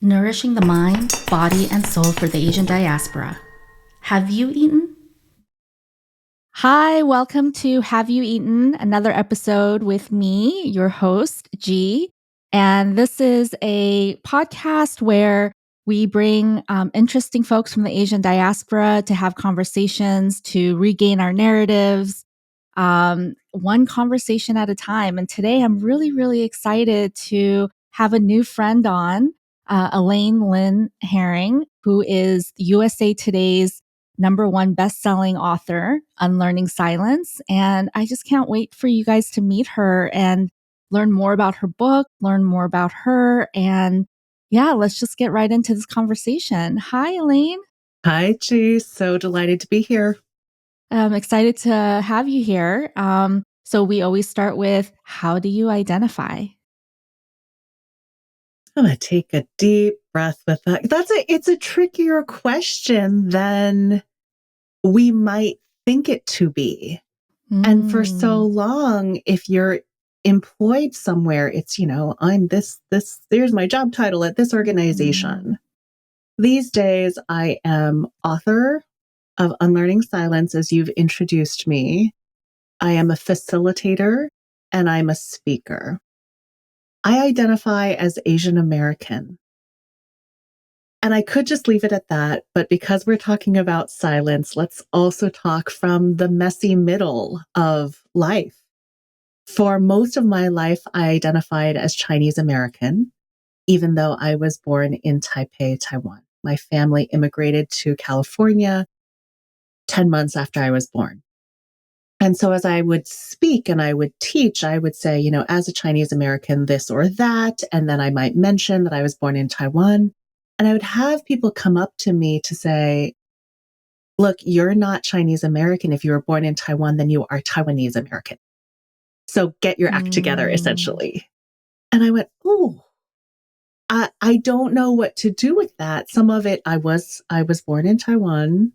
nourishing the mind, body, and soul for the Asian diaspora. Have you eaten? Hi, welcome to Have You Eaten? Another episode with me, your host, G. And this is a podcast where we bring interesting folks from the Asian diaspora to have conversations, to regain our narratives, one conversation at a time. And today I'm really excited to have a new friend on, Elaine Lin Hering, who is USA Today's #1 best-selling author, Unlearning Silence. And I just can't wait for you guys to meet her and learn more about her book, learn more about her. And yeah, let's just get right into this conversation. Hi, Elaine. Hi, G. So delighted to be here. I'm excited to have you here. So we always start with, how do you identify? I'm going to take a deep breath with that. It's a trickier question than we might think it to be. And for so long, if you're employed somewhere, it's, I'm this, here's my job title at this organization. These days, I am author of Unlearning Silence, as you've introduced me. I am a facilitator and I'm a speaker. I identify as Asian American. And I could just leave it at that, but because we're talking about silence, let's also talk from the messy middle of life. For most of my life, I identified as Chinese American, even though I was born in Taipei, Taiwan. My family immigrated to California 10 months after I was born. And so as I would speak and I would teach, I would say, as a Chinese American, this or that. And then I might mention that I was born in Taiwan. And I would have people come up to me to say, look, you're not Chinese American. If you were born in Taiwan, then you are Taiwanese American. So get your act together, essentially. And I went, oh, I don't know what to do with that. Some of it, I was born in Taiwan.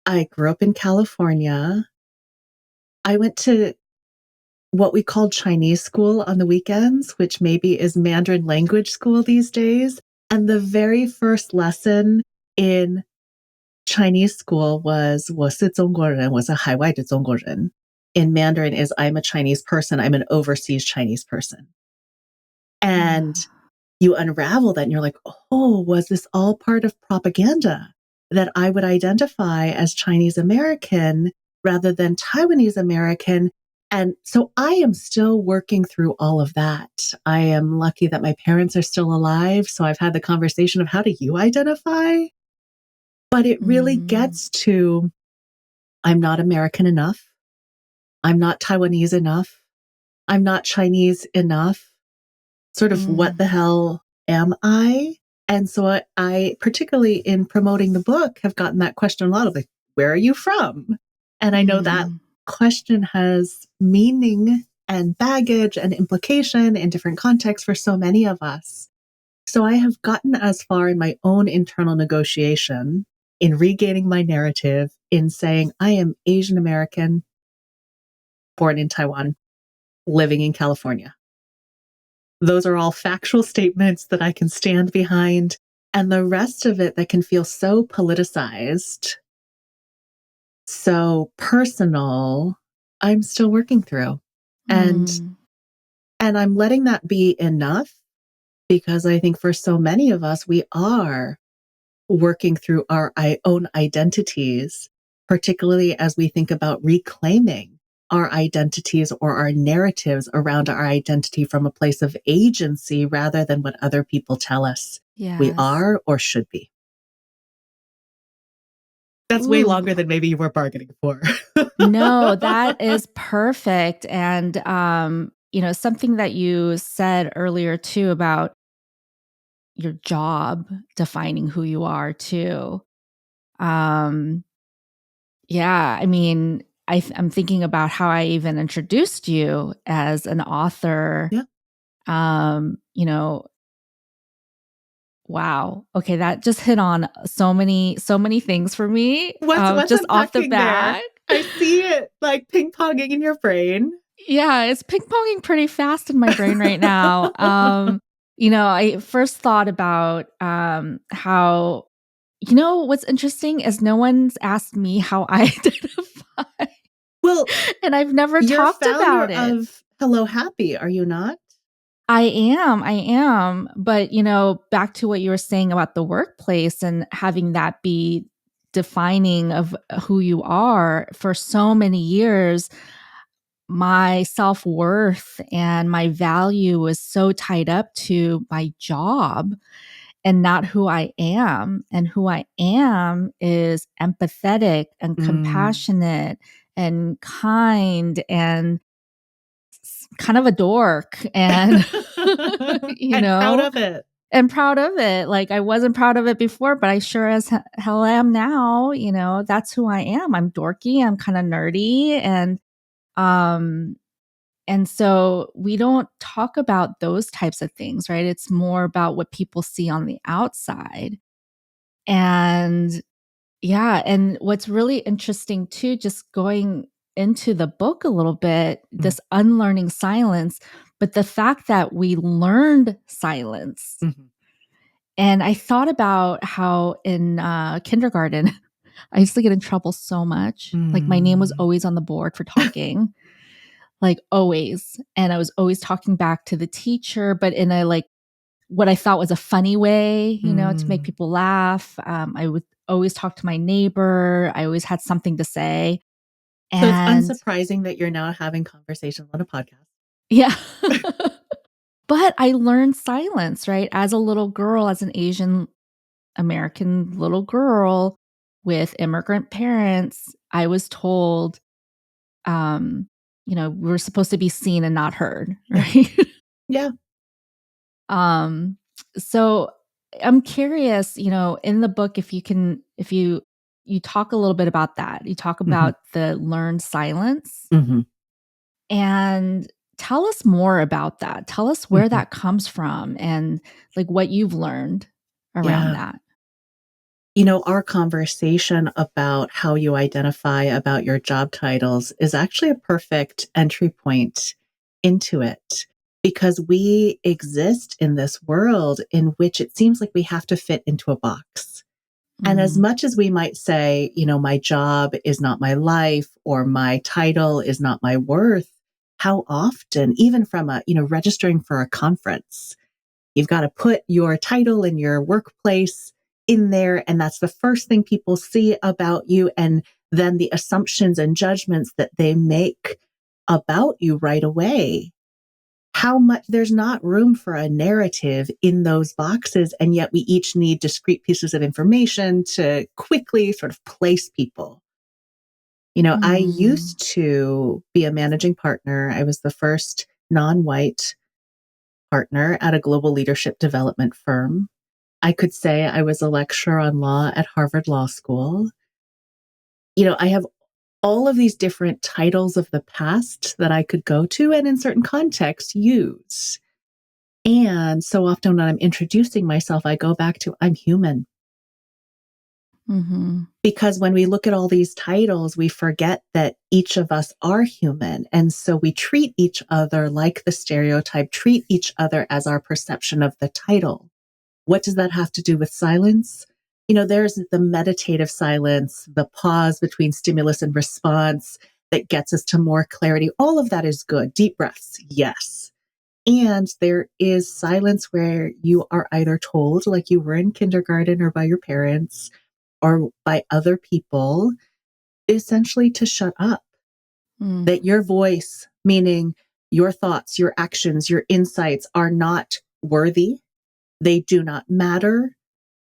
I grew up in California. I went to what we called Chinese school on the weekends, which maybe is Mandarin language school these days. And the very first lesson in Chinese school was 我是中国人,我是海外的中国人. In Mandarin is I'm a Chinese person. I'm an overseas Chinese person. And you unravel that and you're like, oh, was this all part of propaganda that I would identify as Chinese American rather than Taiwanese American? And so I am still working through all of that. I am lucky that my parents are still alive. So I've had the conversation of how do you identify? But it really gets to, I'm not American enough. I'm not Taiwanese enough. I'm not Chinese enough. Sort of what the hell am I? And so I, particularly in promoting the book, have gotten that question a lot of like, where are you from? And I know that question has meaning and baggage and implication in different contexts for so many of us. So I have gotten as far in my own internal negotiation in regaining my narrative in saying I am Asian American, born in Taiwan, living in California. Those are all factual statements that I can stand behind. And the rest of it that can feel so politicized, so personal, I'm still working through. And I'm letting that be enough because I think for so many of us, we are working through our own identities, particularly as we think about reclaiming our identities or our narratives around our identity from a place of agency rather than what other people tell us we are or should be. That's way longer than maybe you were bargaining for. No, that is perfect. And, something that you said earlier too about your job defining who you are too. Yeah, I mean, I'm thinking about how I even introduced you as an author. Yeah. Wow. Okay, that just hit on so many things for me. What's just off the bat. I see it like ping-ponging in your brain. Yeah, it's ping-ponging pretty fast in my brain right now. I first thought about how, what's interesting is no one's asked me how I identify. Well, and I've never you're talked founder about it. of Hello Happy, are you not? I am. But, back to what you were saying about the workplace and having that be defining of who you are for so many years, my self-worth and my value was so tied up to my job and not who I am. And who I am is empathetic and Mm. compassionate and kind and kind of a dork and, And proud of it. and proud of it. Like I wasn't proud of it before, but I sure as hell am now. That's who I am. I'm dorky. I'm kind of nerdy. Um, and so we don't talk about those types of things, right? It's more about what people see on the outside. And yeah, and what's really interesting too, just going into the book a little bit, Mm. this unlearning silence, but the fact that we learned silence. Mm-hmm. And I thought about how in kindergarten, I used to get in trouble so much. Like my name was always on the board for talking, like always. And I was always talking back to the teacher, but in a like what I thought was a funny way, to make people laugh. I would always talk to my neighbor. I always had something to say. So it's And unsurprising that you're now having conversations on a podcast. yeah. But I learned silence, right? As a little girl, as an Asian American little girl with immigrant parents, I was told, we're supposed to be seen and not heard, right? Yeah. Um, so I'm curious, in the book, if you talk a little bit about that, you talk Mm-hmm. about the learned silence Mm-hmm. and tell us more about that. Tell us where Mm-hmm. that comes from and like what you've learned around Yeah. that. Our conversation about how you identify about your job titles is actually a perfect entry point into it because we exist in this world in which it seems like we have to fit into a box. And as Mm, much as we might say, my job is not my life or my title is not my worth, how often, even from registering for a conference, you've got to put your title and your workplace in there. And that's the first thing people see about you. And then the assumptions and judgments that they make about you right away. How much there's not room for a narrative in those boxes. And yet we each need discrete pieces of information to quickly sort of place people. I mm, used to be a managing partner. I was the first non-white partner at a global leadership development firm. I could say I was a lecturer on law at Harvard Law School. I have all of these different titles of the past that I could go to and in certain contexts use. And so often when I'm introducing myself, I go back to I'm human. mm-hmm, Because when we look at all these titles, we forget that each of us are human. And so we treat each other like the stereotype, treat each other as our perception of the title. What does that have to do with silence? There's the meditative silence, the pause between stimulus and response that gets us to more clarity. All of that is good. Deep breaths, yes. And there is silence where you are either told, like you were in kindergarten or by your parents or by other people, essentially to shut up, mm, that your voice, meaning your thoughts, your actions, your insights are not worthy. They do not matter,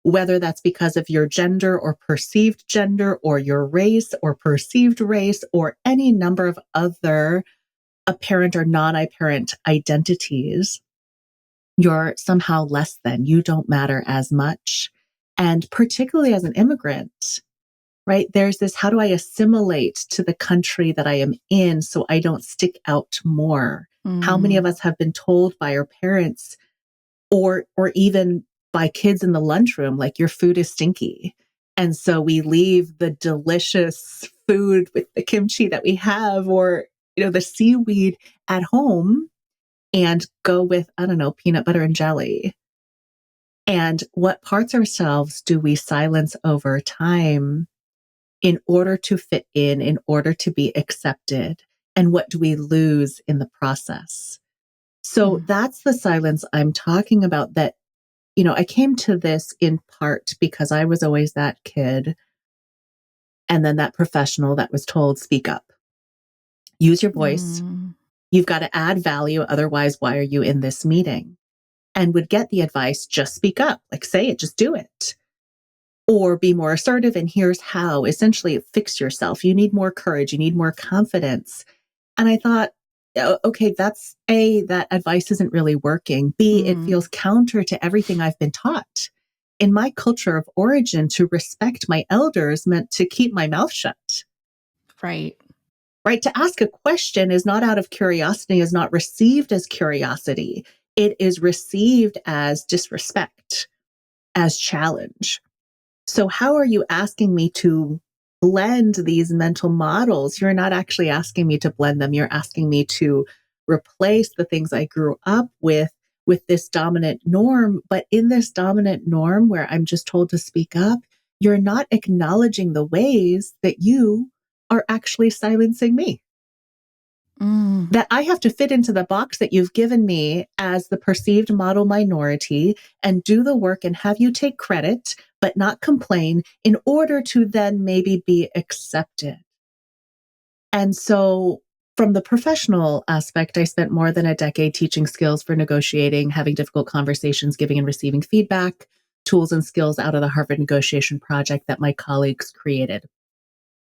whether that's because of your gender or perceived gender or your race or perceived race or any number of other apparent or non-apparent identities. You're somehow less than. You don't matter as much. And particularly as an immigrant, right? There's this, how do I assimilate to the country that I am in so I don't stick out more? How many of mm, us have been told by our parents or even by kids in the lunchroom, like your food is stinky. And so we leave the delicious food with the kimchi that we have or, the seaweed at home and go with, I don't know, peanut butter and jelly? And what parts of ourselves do we silence over time in order to fit in order to be accepted? And what do we lose in the process? So that's the silence I'm talking about that, I came to this in part because I was always that kid and then that professional that was told, speak up, use your voice. You've got to add value. Otherwise, why are you in this meeting? And would get the advice, just speak up, like say it, just do it. Or be more assertive. And here's how. Essentially, fix yourself. You need more courage. You need more confidence. And I thought, okay, that advice isn't really working. B, it feels counter to everything I've been taught. In my culture of origin, to respect my elders meant to keep my mouth shut. Right. Right? To ask a question is not out of curiosity, is not received as curiosity. It is received as disrespect, as challenge. So how are you asking me to blend these mental models? You're not actually asking me to blend them. You're asking me to replace the things I grew up with this dominant norm. But in this dominant norm where I'm just told to speak up, you're not acknowledging the ways that you are actually silencing me. That I have to fit into the box that you've given me as the perceived model minority and do the work and have you take credit, but not complain in order to then maybe be accepted. And so from the professional aspect, I spent more than a decade teaching skills for negotiating, having difficult conversations, giving and receiving feedback, tools and skills out of the Harvard negotiation project that my colleagues created.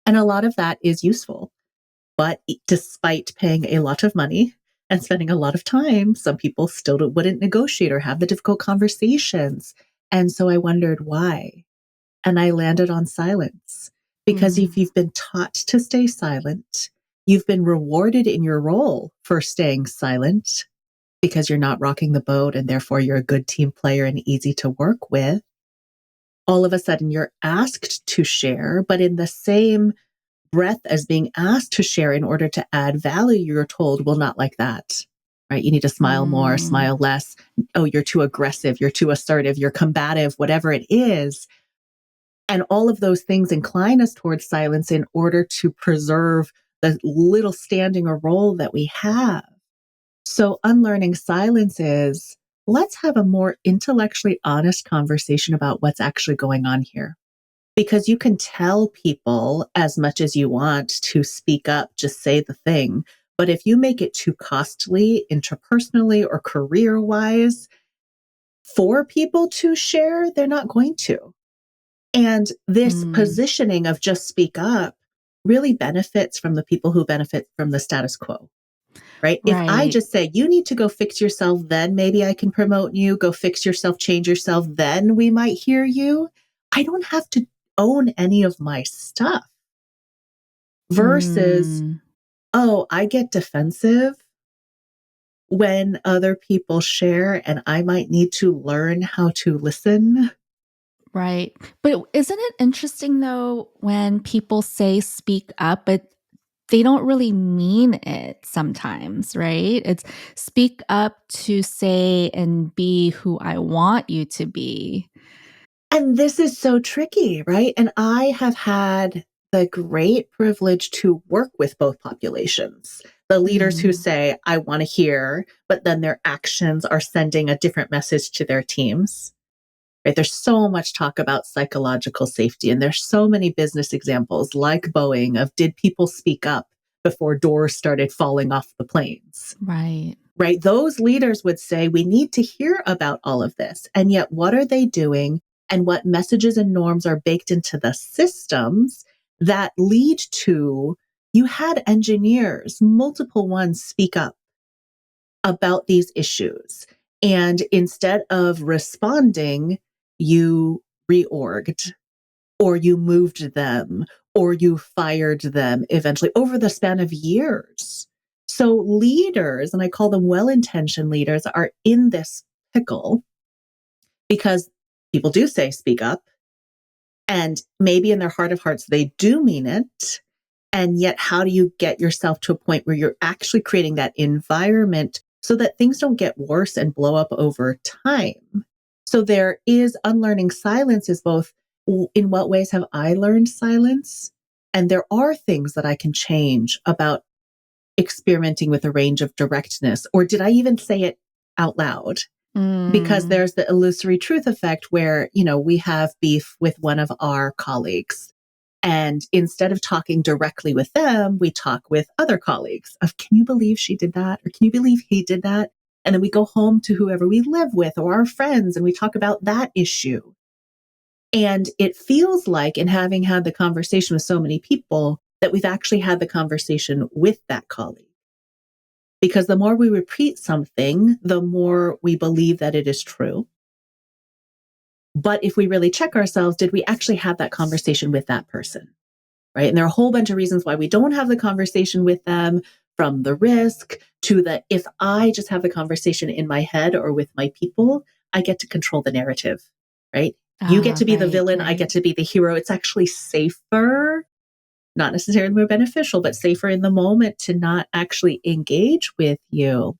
And a lot of that is useful. But despite paying a lot of money and spending a lot of time, some people still wouldn't negotiate or have the difficult conversations. And so I wondered why. And I landed on silence. Because if you've been taught to stay silent, you've been rewarded in your role for staying silent because you're not rocking the boat and therefore you're a good team player and easy to work with. All of a sudden you're asked to share, but in the same breath as being asked to share in order to add value, you're told, well, not like that, right? You need to smile more, smile less. Oh, you're too aggressive. You're too assertive. You're combative, whatever it is. And all of those things incline us towards silence in order to preserve the little standing or role that we have. So unlearning silence is, let's have a more intellectually honest conversation about what's actually going on here. Because you can tell people as much as you want to speak up, just say the thing. But if you make it too costly interpersonally or career-wise for people to share, they're not going to. And this positioning of just speak up really benefits from the people who benefit from the status quo. Right? If I just say, you need to go fix yourself, then maybe I can promote you. Go fix yourself, change yourself, then we might hear you. I don't have to own any of my stuff. Versus, oh, I get defensive when other people share and I might need to learn how to listen. Right. But isn't it interesting though when people say speak up, but they don't really mean it sometimes, right? It's speak up to say and be who I want you to be. And this is so tricky, right? And I have had the great privilege to work with both populations. The leaders who say, I want to hear, but then their actions are sending a different message to their teams. Right? There's so much talk about psychological safety, and there's so many business examples like Boeing of did people speak up before doors started falling off the planes? Right. Right? Those leaders would say, we need to hear about all of this. And yet, what are they doing? And what messages and norms are baked into the systems that lead to you had engineers, multiple ones speak up about these issues. And instead of responding, you reorged or you moved them or you fired them eventually over the span of years. So leaders, and I call them well-intentioned leaders, are in this pickle because people do say speak up. And maybe in their heart of hearts, they do mean it. And yet, how do you get yourself to a point where you're actually creating that environment so that things don't get worse and blow up over time. So there is unlearning silence is both in what ways have I learned silence? And there are things that I can change about experimenting with a range of directness. Or did I even say it out loud? Because there's the illusory truth effect where, we have beef with one of our colleagues. And instead of talking directly with them, we talk with other colleagues of, can you believe she did that? Or can you believe he did that? And then we go home to whoever we live with or our friends and we talk about that issue. And it feels like, in having had the conversation with so many people, that we've actually had the conversation with that colleague. Because the more we repeat something, the more we believe that it is true. But if we really check ourselves, did we actually have that conversation with that person? Right? And there are a whole bunch of reasons why we don't have the conversation with them, from the risk to the, if I just have the conversation in my head or with my people, I get to control the narrative, right? You get to be the villain. Right. I get to be the hero. It's actually safer, not necessarily more beneficial, but safer in the moment to not actually engage with you.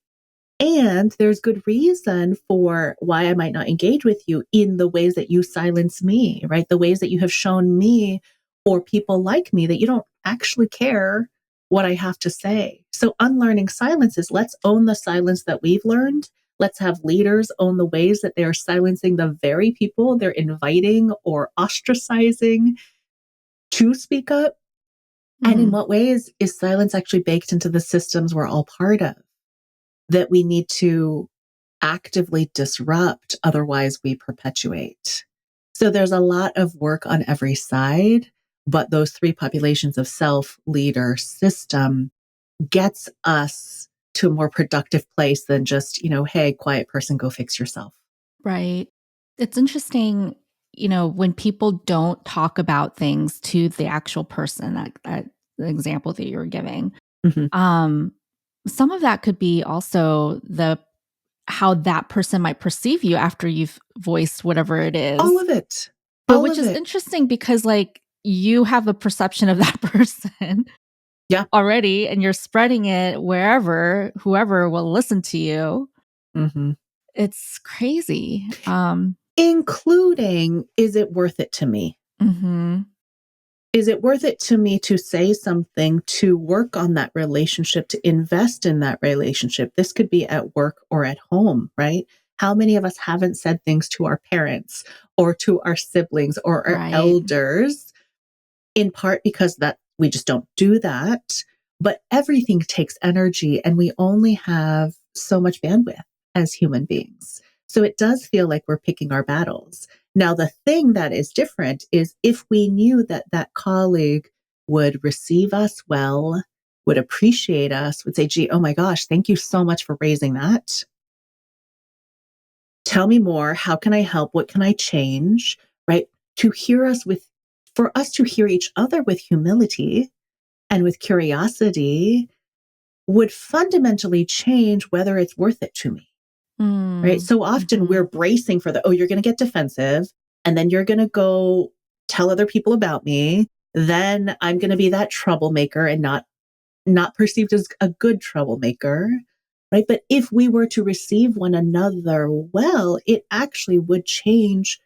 And there's good reason for why I might not engage with you in the ways that you silence me, right? The ways that you have shown me or people like me that you don't actually care what I have to say. So unlearning silence is, let's own the silence that we've learned. Let's have leaders own the ways that they are silencing the very people they're inviting or ostracizing to speak up. And in what ways is silence actually baked into the systems we're all part of, that we need to actively disrupt, otherwise we perpetuate? So there's a lot of work on every side, but those three populations of self, leader, system gets us to a more productive place than just, hey, quiet person, go fix yourself. Right. It's interesting, when people don't talk about things to the actual person, that the example that you were giving. Mm-hmm. Some of that could be also how that person might perceive you after you've voiced whatever it is. All of it. But which is interesting because you have a perception of that person already, and you're spreading it whoever will listen to you. Mm-hmm. It's crazy. Including, is it worth it to me? Mm-hmm. Is it worth it to me to say something, to work on that relationship, to invest in that relationship? This could be at work or at home, right? How many of us haven't said things to our parents or to our siblings or our elders, in part because that we just don't do that. But everything takes energy and we only have so much bandwidth as human beings. So it does feel like we're picking our battles. Now, the thing that is different is if we knew that that colleague would receive us well, would appreciate us, would say, gee, oh my gosh, thank you so much for raising that. Tell me more. How can I help? What can I change? Right? For us to hear each other with humility and with curiosity would fundamentally change whether it's worth it to me. Right? So often we're bracing for you're going to get defensive and then you're going to go tell other people about me. Then I'm going to be that troublemaker and not perceived as a good troublemaker. Right? But if we were to receive one another well, it actually would change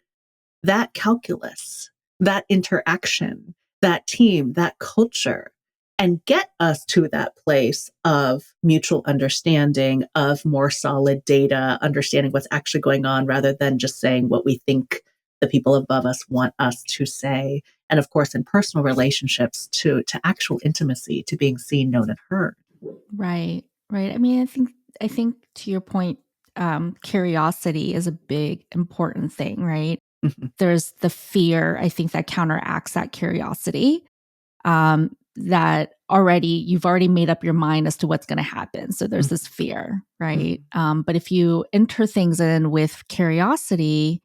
that calculus, that interaction, that team, that culture, and get us to that place of mutual understanding, of more solid data, understanding what's actually going on rather than just saying what we think the people above us want us to say. And of course, in personal relationships, to actual intimacy, to being seen, known, and heard. Right. Right. I mean, I think to your point, curiosity is a big, important thing, right? Mm-hmm. There's the fear, I think, that counteracts that curiosity. That you've already made up your mind as to what's going to happen. So there's this fear, right? But if you enter things in with curiosity,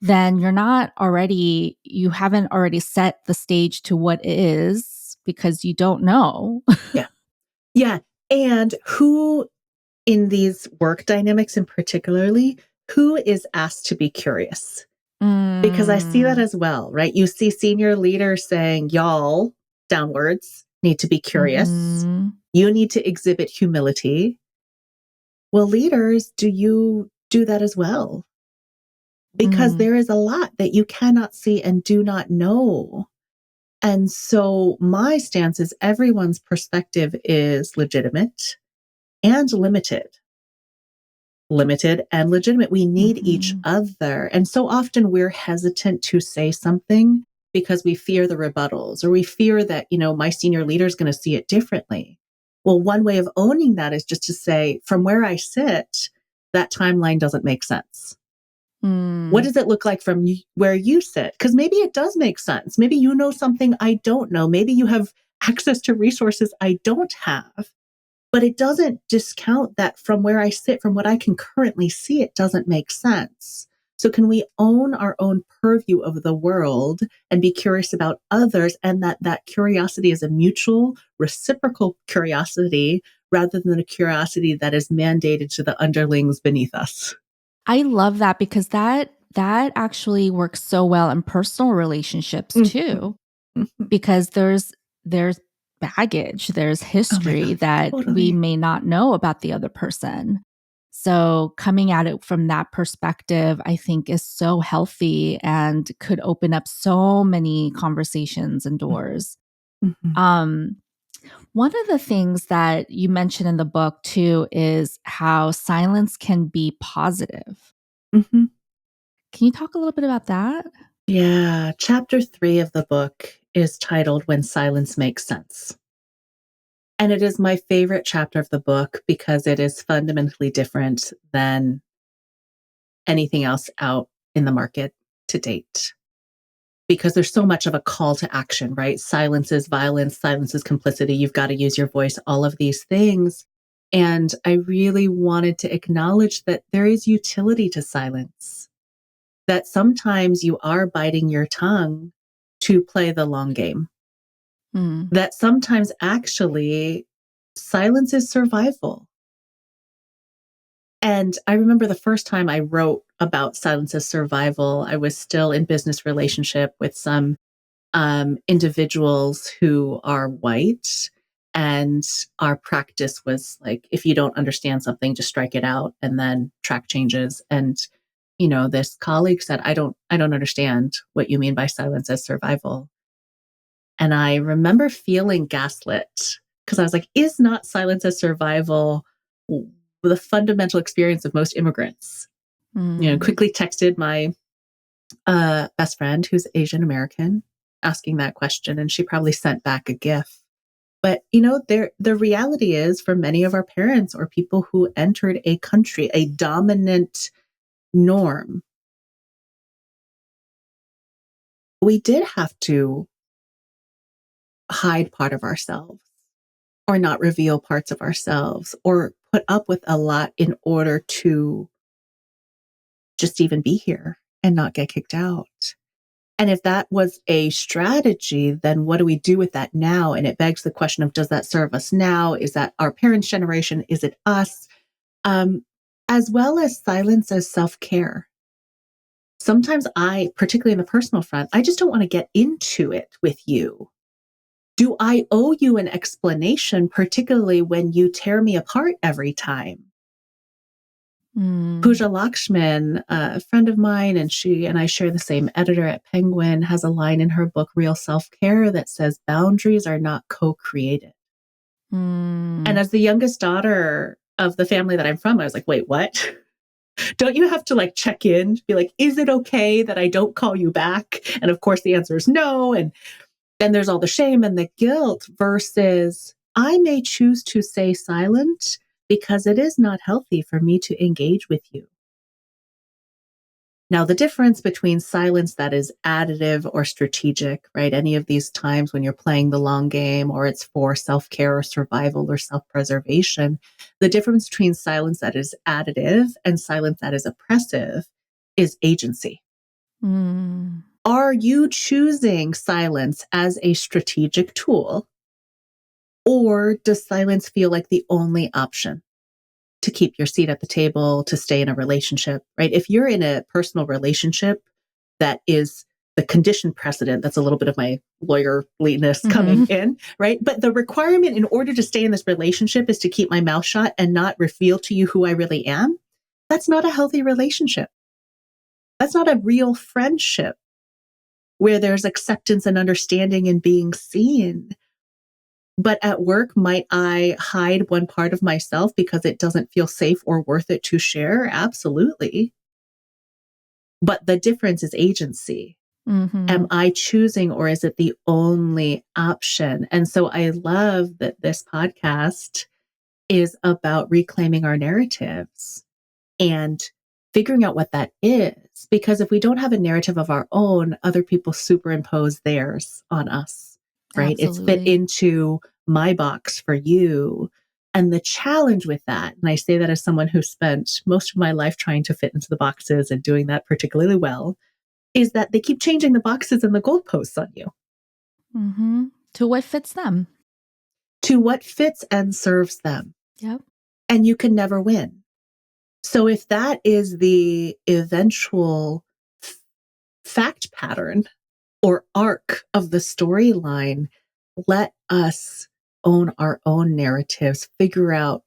then you haven't already set the stage to what is, because you don't know. Yeah. And who in these work dynamics in particularly, who is asked to be curious? Because I see that as well, right? You see senior leaders saying, y'all downwards need to be curious. Mm-hmm. You need to exhibit humility. Well, leaders, do you do that as well? Because there is a lot that you cannot see and do not know. And so my stance is everyone's perspective is legitimate and limited. Limited and legitimate. We need each other. And so often we're hesitant to say something because we fear the rebuttals, or we fear that, my senior leader is going to see it differently. Well, one way of owning that is just to say, from where I sit, that timeline doesn't make sense. What does it look like from where you sit? Because maybe it does make sense. Maybe you know something I don't know. Maybe you have access to resources I don't have. But it doesn't discount that from where I sit, from what I can currently see, it doesn't make sense. So can we own our own purview of the world and be curious about others, and that curiosity is a mutual, reciprocal curiosity rather than a curiosity that is mandated to the underlings beneath us? I love that, because that actually works so well in personal relationships too, because there's baggage, there's Oh my history God, that we totally. may not know about the other person. So coming at it from that perspective, I think, is so healthy and could open up so many conversations and doors. Mhm. Um, One of the things that you mentioned in the book too is how silence can be positive. Mhm. Can you talk a little bit about that? Yeah. Chapter 3 of the book is titled When Silence Makes Sense. And it is my favorite chapter of the book because it is fundamentally different than anything else out in the market to date. Because there's so much of a call to action, right? Silence is violence, silence is complicity. You've got to use your voice, all of these things. And I really wanted to acknowledge that there is utility to silence, that sometimes you are biting your tongue to play the long game, Mm. that sometimes actually silence is survival. And I remember the first time I wrote about silence as survival, I was still in business relationship with some individuals who are white. And our practice was like, if you don't understand something, just strike it out and then track changes. And, this colleague said, I don't understand what you mean by silence as survival. And I remember feeling gaslit because I was like, is not silence as survival the fundamental experience of most immigrants? Mm. Quickly texted my best friend who's Asian American asking that question, and she probably sent back a GIF. But the reality is, for many of our parents or people who entered a country, a dominant norm, we did have to hide part of ourselves, or not reveal parts of ourselves, or put up with a lot in order to just even be here and not get kicked out. And if that was a strategy, then what do we do with that now? And it begs the question of, does that serve us now? Is that our parents' generation? Is it us? As well as silence as self-care. Sometimes particularly in the personal front, I just don't want to get into it with you. Do I owe you an explanation, particularly when you tear me apart every time? Mm. Pooja Lakshman, a friend of mine, and she and I share the same editor at Penguin, has a line in her book, Real Self-Care, that says boundaries are not co-created. And Mm. as the youngest daughter of the family that I'm from, I was like, wait, what? Don't you have to check in, be like, is it okay that I don't call you back? And of course the answer is no. And then there's all the shame and the guilt versus I may choose to stay silent because it is not healthy for me to engage with you. Now, the difference between silence that is additive or strategic, right? Any of these times when you're playing the long game, or it's for self-care or survival or self-preservation, the difference between silence that is additive and silence that is oppressive is agency. Mm. Are you choosing silence as a strategic tool, or does silence feel like the only option to keep your seat at the table, to stay in a relationship, right? If you're in a personal relationship that is the conditioned precedent. That's a little bit of my lawyerliness coming in, right? But the requirement in order to stay in this relationship is to keep my mouth shut and not reveal to you who I really am. That's not a healthy relationship. That's not a real friendship where there's acceptance and understanding and being seen. But at work, might I hide one part of myself because it doesn't feel safe or worth it to share? Absolutely. But the difference is agency. Am I choosing, or is it the only option? And so I love that this podcast is about reclaiming our narratives and figuring out what that is. Because if we don't have a narrative of our own, other people superimpose theirs on us, right? It's fit into my box for you. And the challenge with that, and I say that as someone who spent most of my life trying to fit into the boxes and doing that particularly well, is that they keep changing the boxes and the goalposts on you. To what fits them. To what fits and serves them. Yep. And you can never win. So if that is the eventual fact pattern or arc of the storyline, let us own our own narratives, figure out,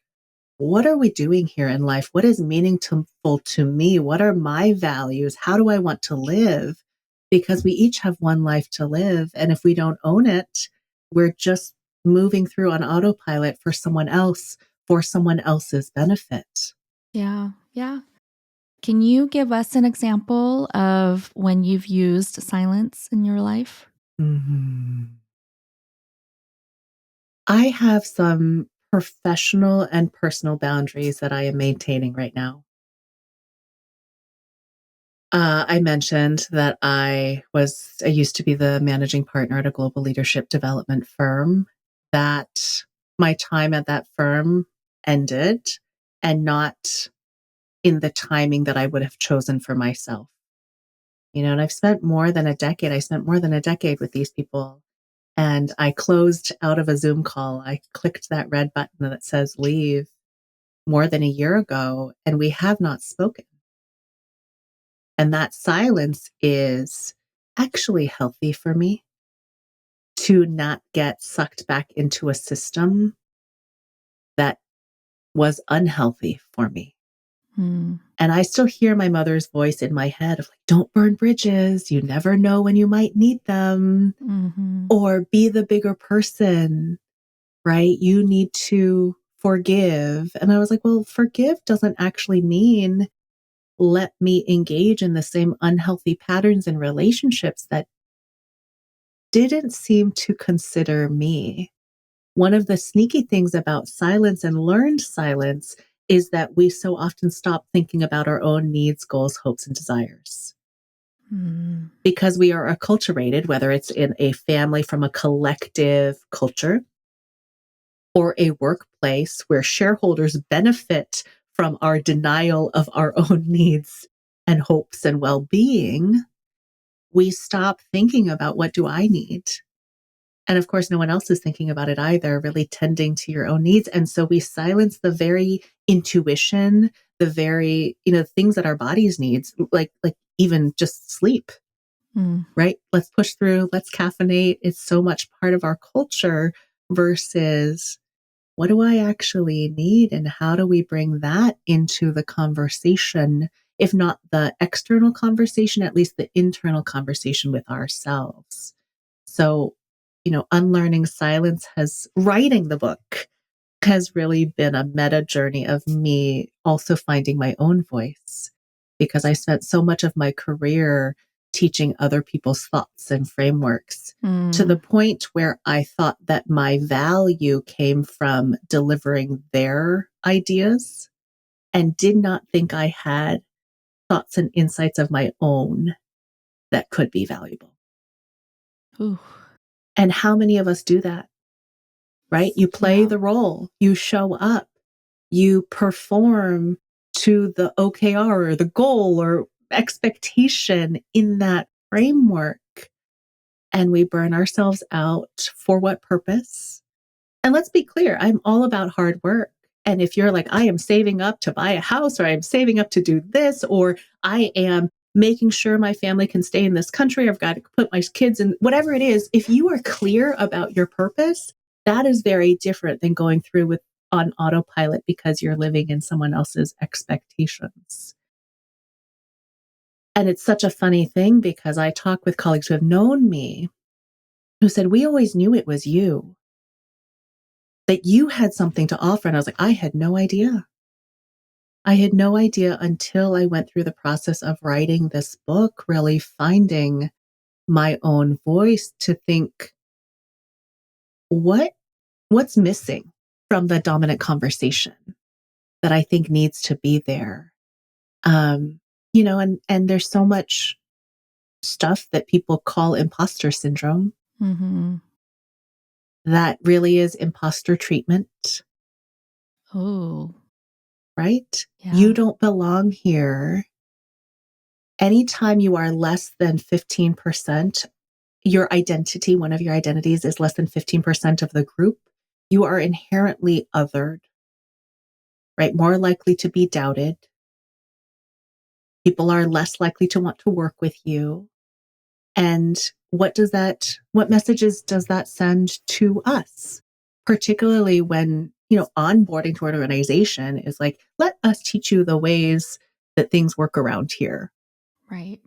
what are we doing here in life? What is meaningful to me? What are my values? How do I want to live? Because we each have one life to live. And if we don't own it, we're just moving through on autopilot for someone else, for someone else's benefit. Yeah. Yeah. Can you give us an example of when you've used silence in your life? I have some professional and personal boundaries that I am maintaining right now. I mentioned that I used to be the managing partner at a global leadership development firm, that my time at that firm ended, and not in the timing that I would have chosen for myself. And I've spent more than a decade. I spent more than a decade with these people. And I closed out of a Zoom call. I clicked that red button that says leave more than a year ago, and we have not spoken. And that silence is actually healthy for me, to not get sucked back into a system that was unhealthy for me. And I still hear my mother's voice in my head of like, don't burn bridges. You never know when you might need them. Or be the bigger person, right? You need to forgive. And I was like, well, forgive doesn't actually mean let me engage in the same unhealthy patterns and relationships that didn't seem to consider me. One of the sneaky things about silence and learned silence is that we so often stop thinking about our own needs, goals, hopes, and desires. Because we are acculturated, whether it's in a family from a collective culture or a workplace where shareholders benefit from our denial of our own needs and hopes and well-being, we stop thinking about, what do I need? And of course, no one else is thinking about it either, really tending to your own needs. And so we silence the very intuition, the very, things that our bodies needs, like even just sleep, right? Let's push through, let's caffeinate. It's so much part of our culture versus, what do I actually need? And how do we bring that into the conversation? If not the external conversation, at least the internal conversation with ourselves. So, Unlearning Silence writing the book has really been a meta journey of me also finding my own voice, because I spent so much of my career teaching other people's thoughts and frameworks to the point where I thought that my value came from delivering their ideas and did not think I had thoughts and insights of my own that could be valuable. Ooh. And how many of us do that, right? You play the role, you show up, you perform to the OKR or the goal or expectation in that framework. And we burn ourselves out for what purpose? And let's be clear, I'm all about hard work. And if you're like, I am saving up to buy a house, or I'm saving up to do this, or I am making sure my family can stay in this country. I've got to put my kids in whatever it is. If you are clear about your purpose, that is very different than going through with on autopilot because you're living in someone else's expectations. And it's such a funny thing because I talk with colleagues who have known me who said, we always knew it was you, that you had something to offer. And I was like, I had no idea. I had no idea until I went through the process of writing this book, really finding my own voice to think, what's missing from the dominant conversation that I think needs to be there? And there's so much stuff that people call imposter syndrome that really is imposter treatment. Oh, right? Yeah. You don't belong here. Anytime you are less than 15%, your identity, one of your identities is less than 15% of the group, you are inherently othered, right? More likely to be doubted. People are less likely to want to work with you. And what messages does that send to us? Particularly when, onboarding to an organization is like, let us teach you the ways that things work around here. Right.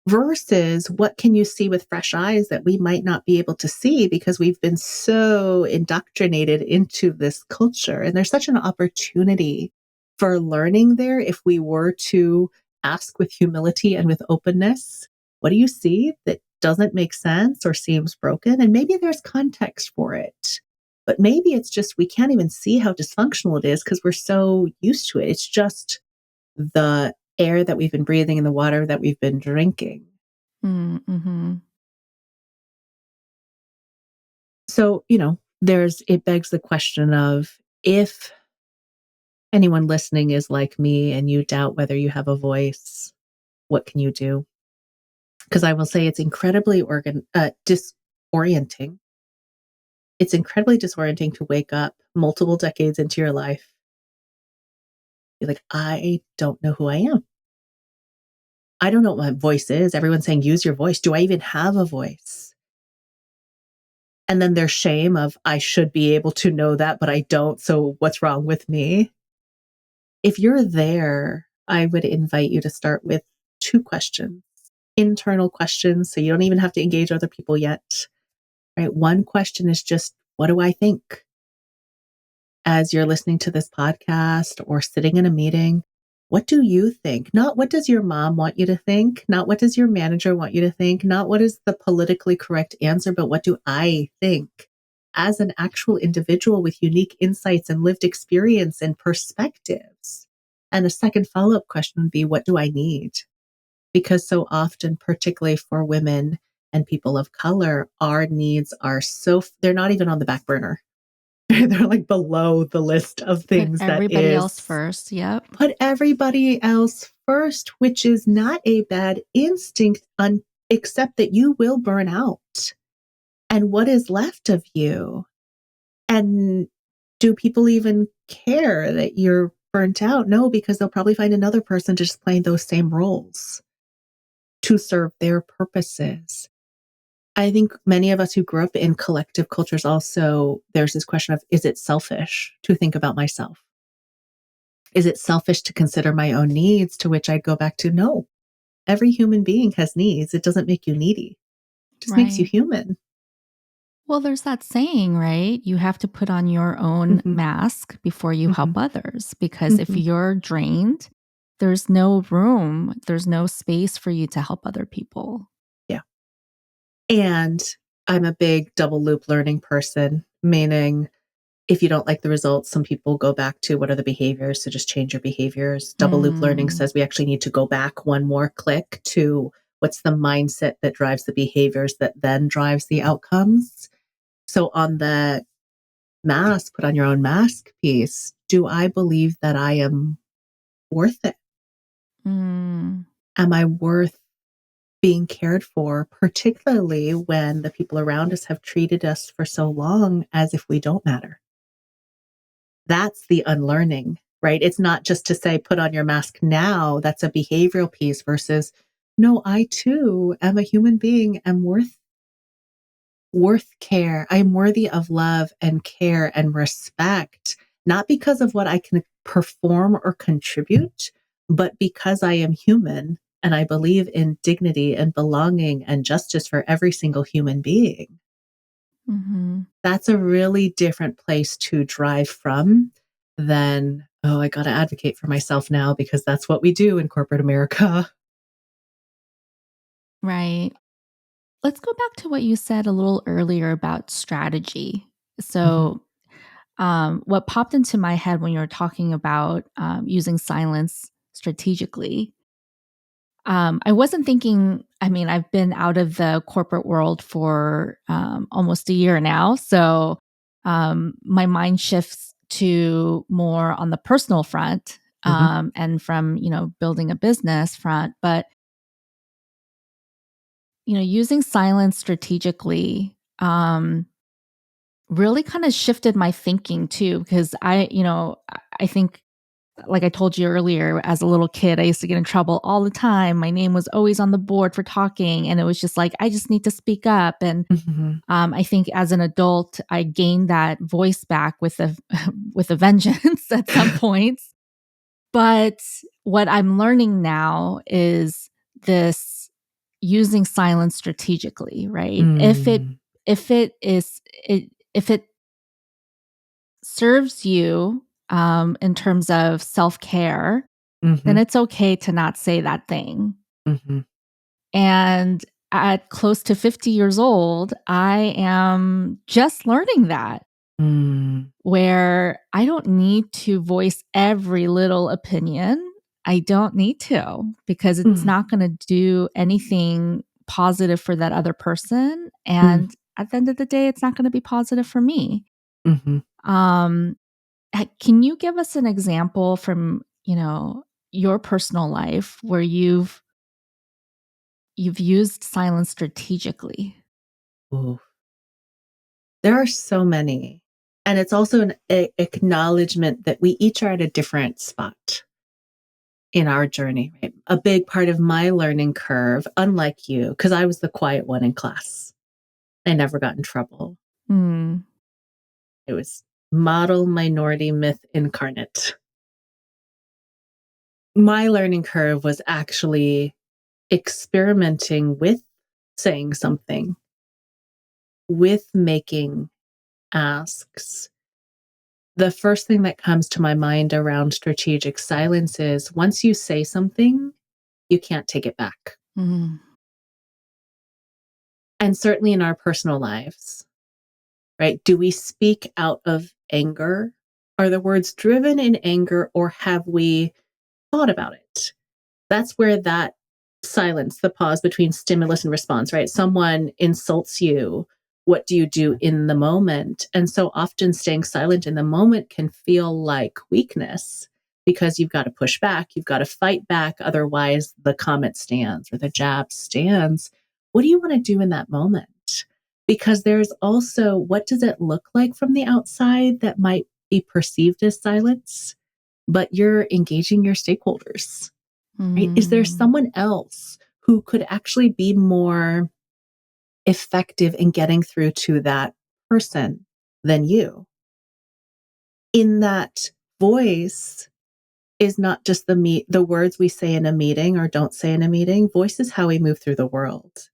Versus what can you see with fresh eyes that we might not be able to see because we've been so indoctrinated into this culture. And there's such an opportunity for learning there if we were to ask with humility and with openness, what do you see that doesn't make sense or seems broken? And maybe there's context for it, but maybe it's just we can't even see how dysfunctional it is because we're so used to it. It's just the air that we've been breathing and the water that we've been drinking. Mm-hmm. So, it begs the question of if anyone listening is like me and you doubt whether you have a voice, what can you do? Because I will say it's incredibly disorienting. It's incredibly disorienting to wake up multiple decades into your life. You're like, I don't know who I am. I don't know what my voice is. Everyone's saying, use your voice. Do I even have a voice? And then there's shame of, I should be able to know that, but I don't. So what's wrong with me? If you're there, I would invite you to start with 2 questions, internal questions. So you don't even have to engage other people yet, right? One question is just, what do I think? As you're listening to this podcast or sitting in a meeting, what do you think? Not what does your mom want you to think? Not what does your manager want you to think? Not what is the politically correct answer, but what do I think? As an actual individual with unique insights and lived experience and perspectives. And the second follow-up question would be, what do I need? Because so often, particularly for women and people of color, our needs are they're not even on the back burner. They're like below the list of things Put everybody else first. Yep. Put everybody else first, which is not a bad instinct, except that you will burn out. And what is left of you? And do people even care that you're burnt out? No, because they'll probably find another person to just play those same roles to serve their purposes. I think many of us who grew up in collective cultures also, there's this question of, is it selfish to think about myself? Is it selfish to consider my own needs? To which I'd go back to, no, every human being has needs. It doesn't make you needy. It just makes you human. Well, there's that saying, right? You have to put on your own mask before you help others, because if you're drained, there's no room, there's no space for you to help other people. Yeah. And I'm a big double loop learning person, meaning if you don't like the results, some people go back to what are the behaviors, so just change your behaviors. Double loop learning says we actually need to go back one more click to what's the mindset that drives the behaviors that then drives the outcomes. So on the mask, put on your own mask piece, do I believe that I am worth it? Am I worth being cared for, particularly when the people around us have treated us for so long as if we don't matter? That's the unlearning, right? It's not just to say, put on your mask now. That's a behavioral piece versus no, I too am a human being, am worth care. I'm worthy of love and care and respect, not because of what I can perform or contribute, but because I am human and I believe in dignity and belonging and justice for every single human being. Mm-hmm. That's a really different place to drive from than, oh, I got to advocate for myself now because that's what we do in corporate America. Right. Let's go back to what you said a little earlier about strategy. Mhm, So, what popped into my head when you were talking about using silence strategically, I wasn't thinking, I mean, I've been out of the corporate world for almost a year now. So, my mind shifts to more on the personal front mhm, and from, building a business front. But using silence strategically really kind of shifted my thinking too, because I think, like I told you earlier, as a little kid, I used to get in trouble all the time. My name was always on the board for talking, and it was just like, I just need to speak up. And mhm, I think as an adult, I gained that voice back with a with a vengeance at some points. But what I'm learning now is this using silence strategically, right? mm, If it is it if it serves you in terms of self-care, then mhm, it's okay to not say that thing. mhm, And at close to 50 years old, I am just learning that, mm, where I don't need to voice every little opinion. I don't need to, because it's mm, not going to do anything positive for that other person. mm, And at the end of the day, it's not going to be positive for me. mhm. Um, can you give us an example from, your personal life where you've used silence strategically? Ooh, there are so many. And it's also an acknowledgement that we each are at a different spot in our journey, right? A big part of my learning curve, unlike you, because I was the quiet one in class. I never got in trouble. Hmm. It was model minority myth incarnate. My learning curve was actually experimenting with saying something, with making asks. The first thing that comes to my mind around strategic silence is once you say something, you can't take it back. Mm. And certainly in our personal lives, right? Do we speak out of anger? Are the words driven in anger or have we thought about it? That's where that silence, the pause between stimulus and response, right? Someone insults you. What do you do in the moment? And so often staying silent in the moment can feel like weakness because you've got to push back, you've got to fight back. Otherwise, the comment stands or the jab stands. What do you want to do in that moment? Because there's also what does it look like from the outside that might be perceived as silence, but you're engaging your stakeholders, right? Is there Mm. someone else who could actually be more effective in getting through to that person than you? In that voice is not just the words we say in a meeting or don't say in a meeting. Voice is how we move through the world.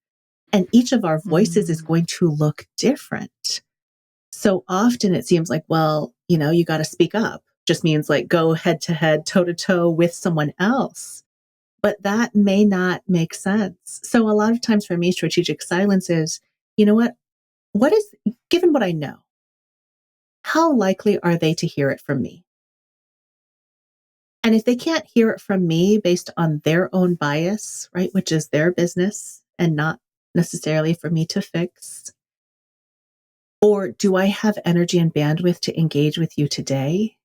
And each of our voices is Mm. going to look different. So often it seems like, well, you got to speak up. Just means like go head to head, toe to toe with someone else. But that may not make sense. So a lot of times for me, strategic silence is, you know what is, given what I know, how likely are they to hear it from me? And if they can't hear it from me based on their own bias, right, which is their business and not necessarily for me to fix, or do I have energy and bandwidth to engage with you today?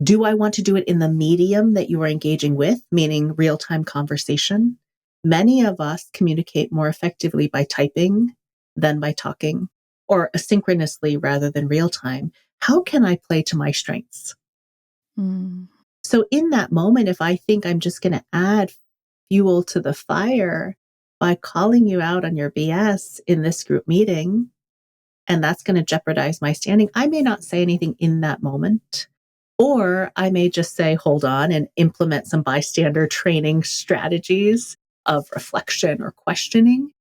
Do I want to do it in the medium that you are engaging with, meaning real time conversation? Many of us communicate more effectively by typing than by talking, or asynchronously rather than real time. How can I play to my strengths? Mm. So, in that moment, if I think I'm just going to add fuel to the fire by calling you out on your BS in this group meeting, and that's going to jeopardize my standing. I may not say anything in that moment, or I may just say, hold on, and implement some bystander training strategies of reflection or questioning.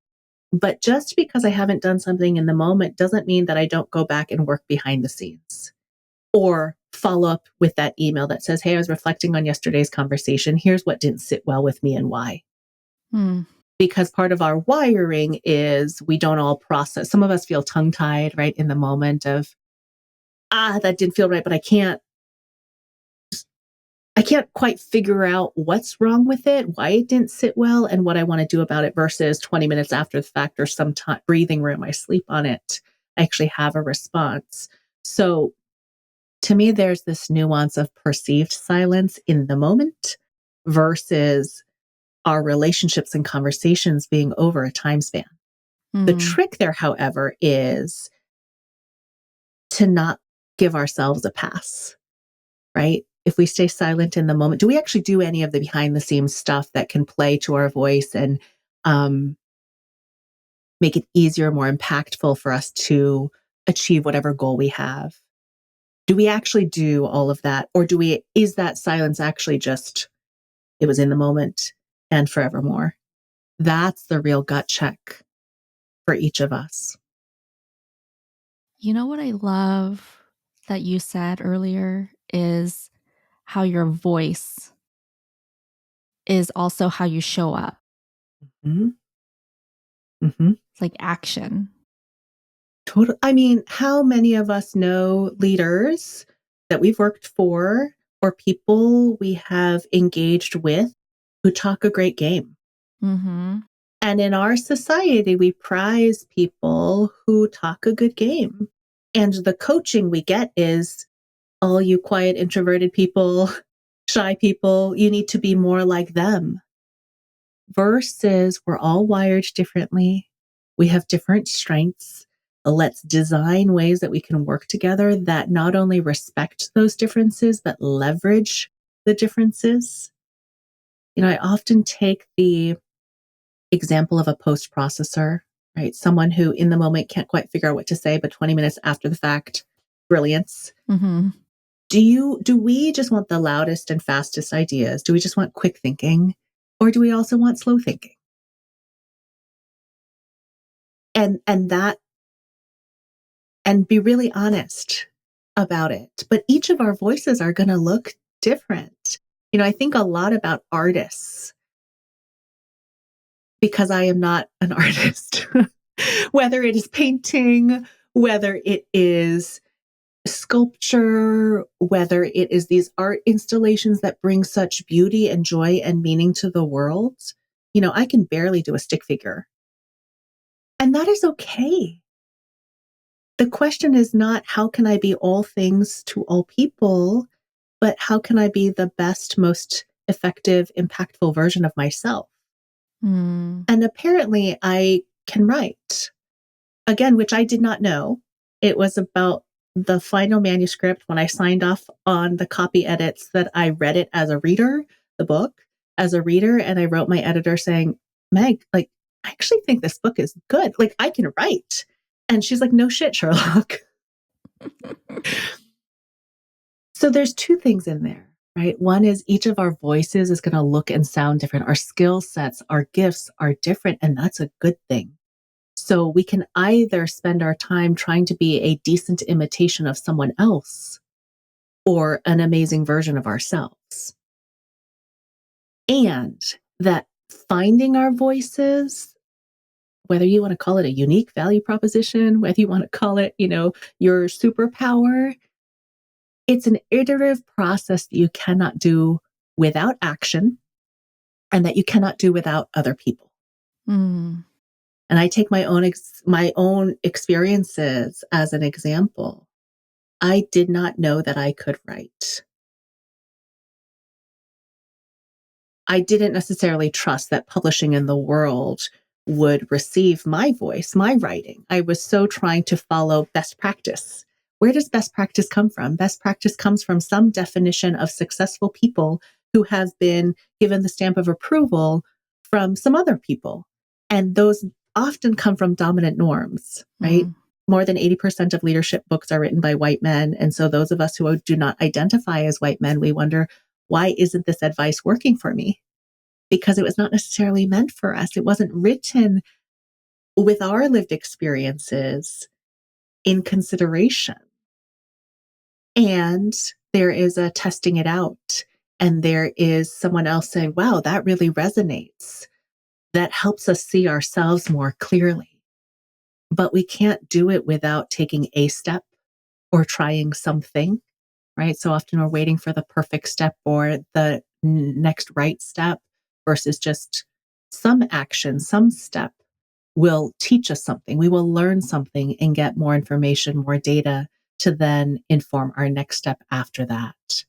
But just because I haven't done something in the moment doesn't mean that I don't go back and work behind the scenes or follow up with that email that says, hey, I was reflecting on yesterday's conversation. Here's what didn't sit well with me and why. Because part of our wiring is we don't all process. Some of us feel tongue-tied, right, in the moment of, that didn't feel right, but I can't quite figure out what's wrong with it, why it didn't sit well, and what I want to do about it versus 20 minutes after the fact or some breathing room, I sleep on it, I actually have a response. So to me, there's this nuance of perceived silence in the moment versus our relationships and conversations being over a time span. The trick there, however, is to not give ourselves a pass, right? If we stay silent in the moment, do we actually do any of the behind the scenes stuff that can play to our voice and make it easier, more impactful for us to achieve whatever goal we have? Do we actually do all of that? Or is that silence actually just, it was in the moment and forevermore? That's the real gut check for each of us. You know what I love that you said earlier is how your voice is also how you show up. Mm-hmm. Mm-hmm. It's like action. Total. I mean, how many of us know leaders that we've worked for or people we have engaged with who talk a great game? Mm-hmm. And in our society, we prize people who talk a good game. And the coaching we get is, all you quiet, introverted people, shy people, you need to be more like them. Versus we're all wired differently. We have different strengths. Let's design ways that we can work together that not only respect those differences, but leverage the differences. You know, I often take the example of a post processor, right? Someone who in the moment can't quite figure out what to say, but 20 minutes after the fact, brilliance. Mm-hmm. Do we just want the loudest and fastest ideas? Do we just want quick thinking? Or do we also want slow thinking? And be really honest about it. But each of our voices are going to look different. You know, I think a lot about artists because I am not an artist, whether it is painting, whether it is sculpture, whether it is these art installations that bring such beauty and joy and meaning to the world. You know, I can barely do a stick figure. And that is okay. The question is not how can I be all things to all people, but how can I be the best, most effective, impactful version of myself? And apparently I can write. Again, which I did not know. It was about the final manuscript when I signed off on the copy edits that I read it as a reader, the book as a reader. And I wrote my editor saying, Meg, like, I actually think this book is good. Like, I can write. And she's like, no shit, Sherlock. So there's two things in there, right? One is each of our voices is going to look and sound different. Our skill sets, our gifts are different. And that's a good thing. So we can either spend our time trying to be a decent imitation of someone else or an amazing version of ourselves. And that finding our voices, whether you want to call it a unique value proposition, whether you want to call it, your superpower, it's an iterative process that you cannot do without action and that you cannot do without other people. And I take my own experiences as an example. I did not know that I could write. I didn't necessarily trust that publishing in the world would receive my voice, my writing. I was so trying to follow best practice. Where does best practice come from? Best practice comes from some definition of successful people who have been given the stamp of approval from some other people. And those often come from dominant norms, right? More than 80% of leadership books are written by white men. And so those of us who do not identify as white men, we wonder, why isn't this advice working for me? Because it was not necessarily meant for us. It wasn't written with our lived experiences in consideration. And there is a testing it out. And there is someone else saying, wow, that really resonates. That helps us see ourselves more clearly. But we can't do it without taking a step or trying something, right? So often we're waiting for the perfect step or the next right step versus just some action, some step will teach us something. We will learn something and get more information, more data to then inform our next step after that.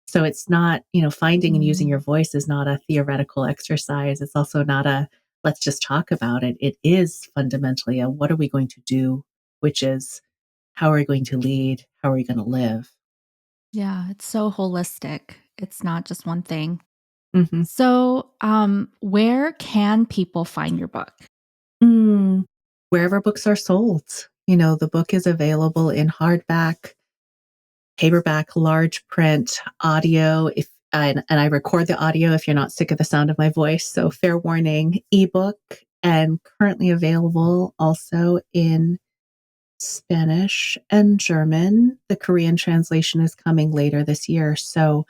So it's not, finding and using your voice is not a theoretical exercise. It's also not a, let's just talk about it. It is fundamentally a, what are we going to do? Which is, how are we going to lead? How are we going to live? Yeah, it's so holistic. It's not just one thing. Mm-hmm. So, where can people find your book? Wherever books are sold. The book is available in hardback, paperback, large print, audio. And I record the audio if you're not sick of the sound of my voice. So fair warning, ebook, and currently available also in Spanish and German. The Korean translation is coming later this year. So,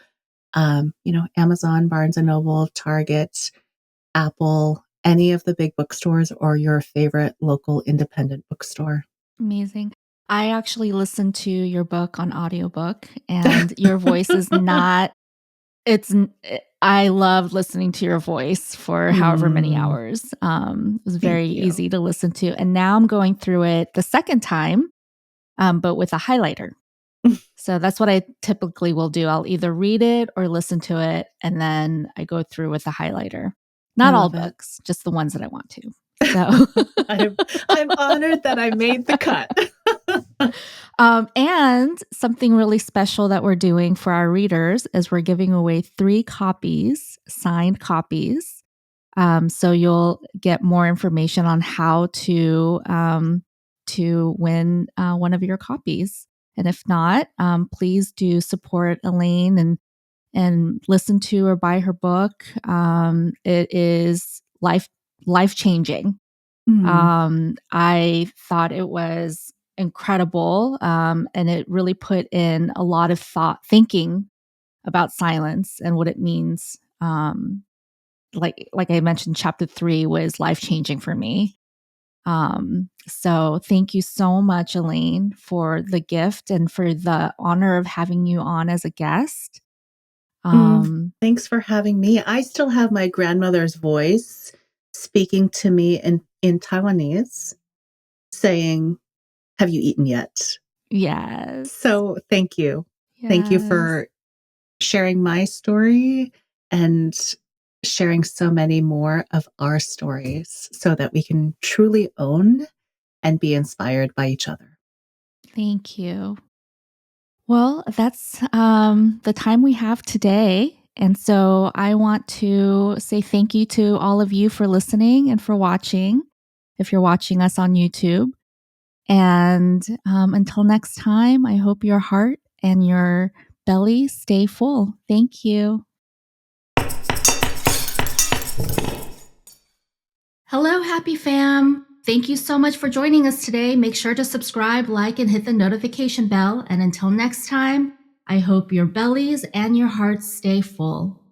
Amazon, Barnes and Noble, Target, Apple, any of the big bookstores or your favorite local independent bookstore. Amazing. I actually listened to your book on audiobook, and your voice is not, I love listening to your voice for however many hours. It was very easy to listen to. And now I'm going through it the second time, but with a highlighter. So that's what I typically will do. I'll either read it or listen to it, and then I go through with a highlighter. Not all books, just the ones that I want to. So I'm honored that I made the cut. And something really special that we're doing for our readers is we're giving away 3 copies, signed copies. So you'll get more information on how to win one of your copies. And if not, please do support Elaine and listen to or buy her book. It is life changing. I thought it was incredible, and it really put in a lot of thinking about silence and what it means. Like I mentioned, chapter 3 was life changing for me. So thank you so much, Elaine, for the gift and for the honor of having you on as a guest. Thanks for having me. I still have my grandmother's voice speaking to me in Taiwanese, saying, "Have you eaten yet?" Yes. So thank you. Yes. Thank you for sharing my story and sharing so many more of our stories so that we can truly own and be inspired by each other. Thank you. Well, that's the time we have today. And so I want to say thank you to all of you for listening and for watching, if you're watching us on YouTube. And until next time, I hope your heart and your belly stay full. Thank you. Hello, HAPI fam. Thank you so much for joining us today. Make sure to subscribe, like, and hit the notification bell. And until next time, I hope your bellies and your hearts stay full.